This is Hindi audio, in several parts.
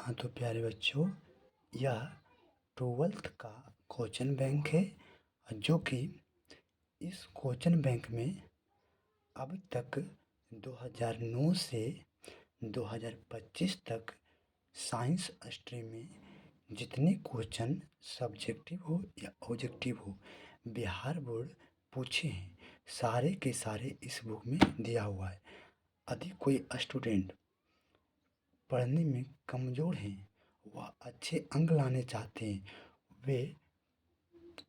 हाँ तो प्यारे बच्चों, यह 12th का क्वेश्चन बैंक है जो कि इस क्वेश्चन बैंक में अब तक 2009 से 2025 तक साइंस स्ट्रीम में जितने क्वेश्चन सब्जेक्टिव हो या ऑब्जेक्टिव हो बिहार बोर्ड पूछे हैं, सारे के सारे इस बुक में दिया हुआ है। यदि कोई स्टूडेंट पढ़ने में कमज़ोर हैं, वह अच्छे अंक लाने चाहते हैं, वे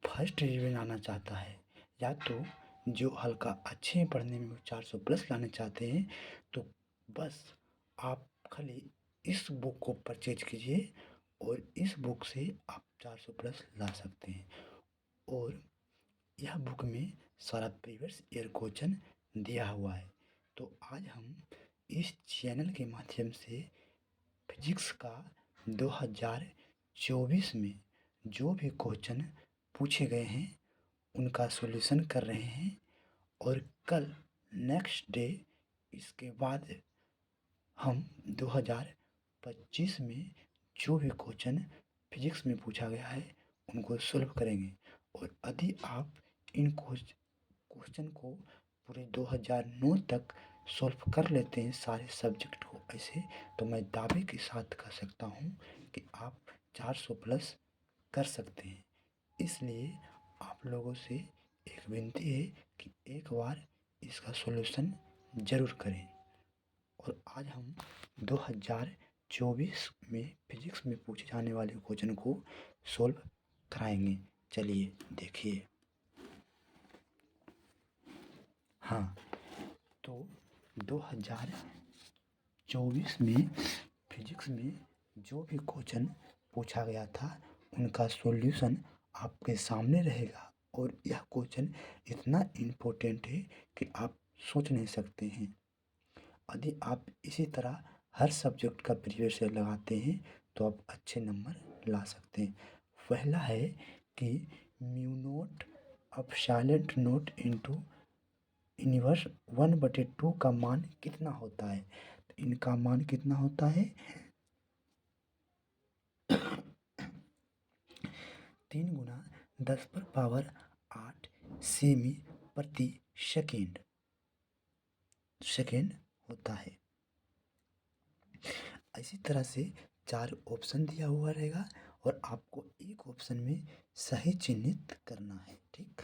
फर्स्ट डिवीज़न आना चाहता है, या तो जो हल्का अच्छे पढ़ने में 400 प्लस लाने चाहते हैं, तो बस आप खाली इस बुक को परचेज कीजिए और इस बुक से आप 400 प्लस ला सकते हैं। और यह बुक में सारा प्रीवियस ईयर क्वेश्चन दिया हुआ है। तो आज हम इस चैनल के माध्यम से फिजिक्स का 2024 में जो भी क्वेश्चन पूछे गए हैं उनका सॉल्यूशन कर रहे हैं, और कल नेक्स्ट डे इसके बाद हम 2025 में जो भी क्वेश्चन फिजिक्स में पूछा गया है उनको सॉल्व करेंगे। और यदि आप इन क्वेश्चन को पूरे 2009 तक सॉल्व कर लेते हैं सारे सब्जेक्ट को ऐसे, तो मैं दावे के साथ कह सकता हूँ कि आप 400 प्लस कर सकते हैं। इसलिए आप लोगों से एक विनती है कि एक बार इसका सॉल्यूशन ज़रूर करें। और आज हम 2024 में फिजिक्स में पूछे जाने वाले क्वेश्चन को सॉल्व कराएंगे। चलिए देखिए। हाँ, तो 2024 में फिजिक्स में जो भी क्वेश्चन पूछा गया था उनका सॉल्यूशन आपके सामने रहेगा। और यह क्वेश्चन इतना इम्पोर्टेंट है कि आप सोच नहीं सकते हैं। यदि आप इसी तरह हर सब्जेक्ट का प्रीवियस ईयर लगाते हैं तो आप अच्छे नंबर ला सकते हैं। पहला है कि mu naught of silent note into inverse 1/2 का मान कितना होता है। तो इनका मान कितना होता है 3 गुना 10 पर पावर 8 सेमी प्रति सेकेंड होता है। इसी तरह से 4 ऑप्शन दिया हुआ रहेगा और आपको एक ऑप्शन में सही चिन्हित करना है। ठीक,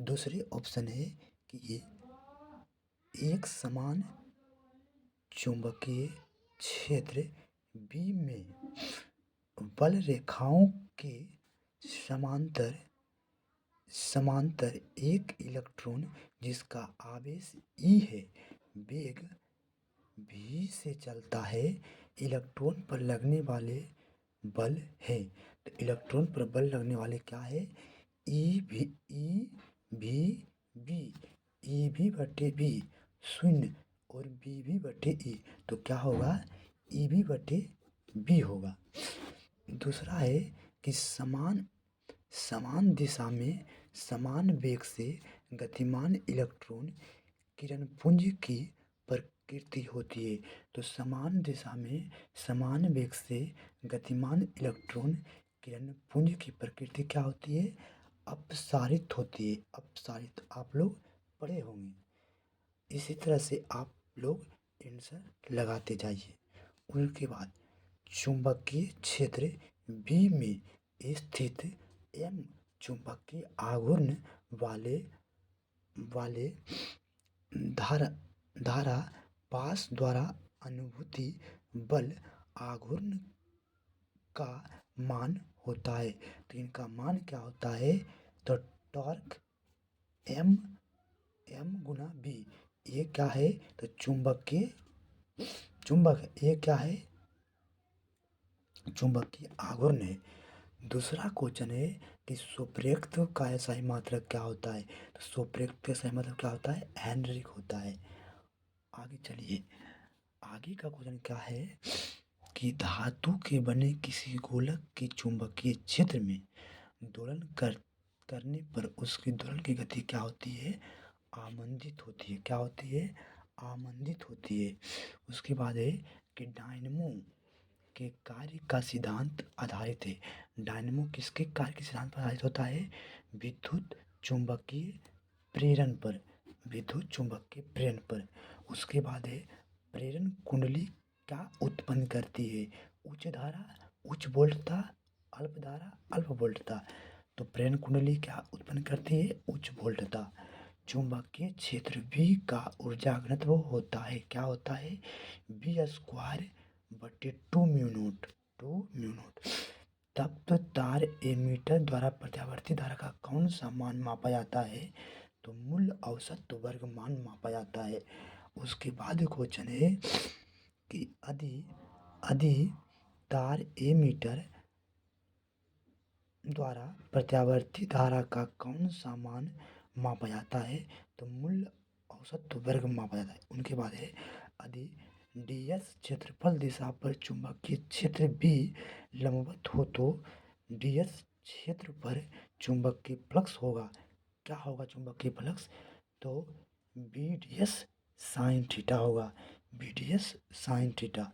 दूसरे ऑप्शन है कि ये एक समान चुंबकीय क्षेत्र B में बल रेखाओं के समांतर एक इलेक्ट्रॉन जिसका आवेश E है, वेग v से चलता है, इलेक्ट्रॉन पर लगने वाले बल है। तो इलेक्ट्रॉन पर बल लगने वाले क्या है, ई भी बटे बी शून्य और बी भी बटे ई, तो क्या होगा ई भी बटे बी होगा। दूसरा है कि समान दिशा में समान वेग से गतिमान इलेक्ट्रॉन किरणपुंज की प्रकृति होती है। तो समान दिशा में समान वेग से गतिमान इलेक्ट्रॉन किरणपुंज की प्रकृति क्या होती है, अपसारित होती है। अपसारित आप लोग पढ़े होंगे। इसी तरह से आप लोग आंसर लगाते जाइए। उनके बाद चुंबकीय क्षेत्र बी में स्थित एम चुंबकीय आघूर्ण वाले धारा पास द्वारा अनुभूति बल आघूर्ण का मान होता है। तो इनका मान क्या होता है, तो टॉर्क एम गुना बी, ये क्या है, तो चुंबक है, ये क्या है, चुंबकीय आघूर्ण है। दूसरा क्वेश्चन है कि संप्रेरक का सही मात्रक क्या होता है। तो संप्रेरक का सही मात्रक क्या होता है, हेनरिक होता है। आगे चलिए, आगे का क्वेश्चन क्या है कि धातु के बने किसी गोलक के चुंबकीय क्षेत्र में दोलन करने पर उसकी दोलन की गति क्या होती है, आमंदित होती है। क्या होती है, आमंदित होती है। उसके बाद है कि डायनमो के कार्य का सिद्धांत आधारित है। डायनेमो किसके कार्य के सिद्धांत पर आधारित होता है? विद्युत चुंबकीय प्रेरण पर, विद्युत चुंबकीय प्रेरण पर। उसके बाद है प्रेरण कुंडली क्या उत्पन्न करती है? उच्च धारा, उच्च वोल्टता, अल्प धारा, अल्प वोल्टता। तो प्रेरण कुंडली क्या उत्पन्न करती है? उच्च वोल्टता। चुंबकीय क्षेत्र V का ऊर्जा घनत्व होता है, क्या होता है? V²/2 mu naught, 2 mu naught. तप्त तार एमीटर द्वारा प्रत्यावर्ती धारा का कौन सा मान मापा जाता है? तो मूल औसत वर्ग मान मापा जाता है। उसके बाद क्वेश्चन है कि यदि तार एमीटर द्वारा प्रत्यावर्ती धारा का कौन सा मान मापा जाता है? तो मूल औसत वर्ग मापा जाता है। उनके बाद है यदि ds क्षेत्रफल दिशा पर चुंबकीय क्षेत्र B लंबवत हो तो ds क्षेत्र पर चुंबकीय फ्लक्स होगा, क्या होगा चुंबकीय फ्लक्स? तो BDS साइन थीटा होगा, BDS साइन थीटा।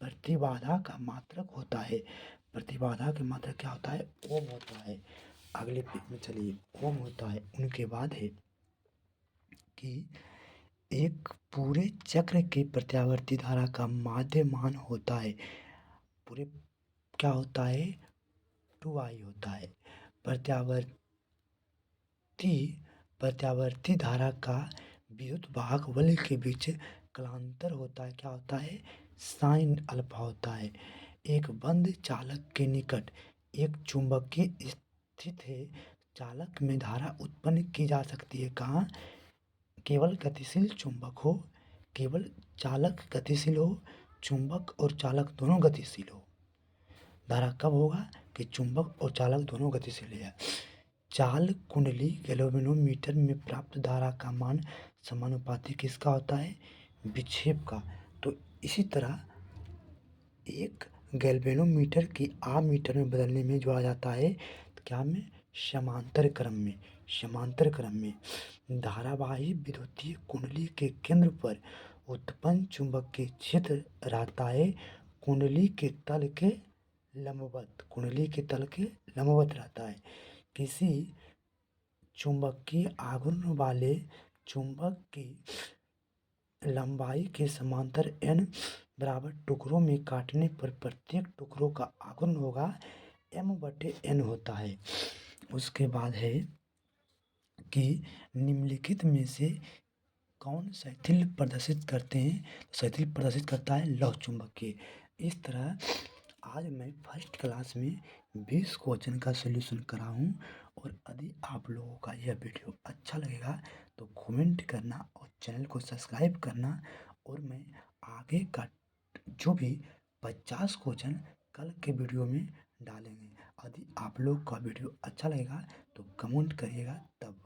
प्रतिबाधा का मात्रक होता है, प्रतिबाधा के मात्रक क्या होता है? ओम होता है। अगले पेज में चलिए, ओम होता है। उनके बाद है कि एक पूरे चक्र के प्रत्यावर्ती धारा का माध्य मान होता है, पूरे क्या होता है? 2I होता है। प्रत्यावर्ती धारा का विद्युत वाहक वलय के बीच कलांतर होता है, क्या होता है? साइन अल्फा होता है। एक बंद चालक के निकट एक चुंबकीय स्थित है, चालक में धारा उत्पन्न की जा सकती है, कहाँ? केवल गतिशील चुंबक हो, केवल चालक गतिशील हो, चुंबक और चालक दोनों गतिशील हो। धारा कब होगा? कि चुंबक और चालक दोनों गतिशील है। चाल कुंडली गैल्वेनोमीटर में प्राप्त धारा का मान समानुपाती किसका होता है? विक्षेप का। तो इसी तरह एक गैल्वेनोमीटर की आमीटर में बदलने में जोड़ा जाता है, तो क्या में? समांतर क्रम में, समांतर क्रम में। धारावाही विद्युतीय कुंडली के केंद्र पर उत्पन्न चुंबकीय क्षेत्र रहता है कुंडली के तल के लंबवत, कुंडली के तल के लंबवत रहता है। किसी चुंबकीय आघूर्ण वाले चुंबक की लंबाई के समांतर n बराबर टुकड़ों में काटने पर प्रत्येक टुकड़ों का आघूर्ण होगा m/n होता है। उसके बाद है कि निम्नलिखित में से कौन शैथिल्य प्रदर्शित करते हैं? शैथिल्य प्रदर्शित करता है लौह चुंबकीय। इस तरह आज मैं फर्स्ट क्लास में 20 क्वेश्चन का सलूशन करा हूँ। और यदि आप लोगों का यह वीडियो अच्छा लगेगा तो कमेंट करना और चैनल को सब्सक्राइब करना। और मैं आगे का जो भी 50 क्वेश्चन कल के वीडियो में डालेंगे। यदि आप लोग का वीडियो अच्छा लगेगा तो कमेंट करिएगा तब।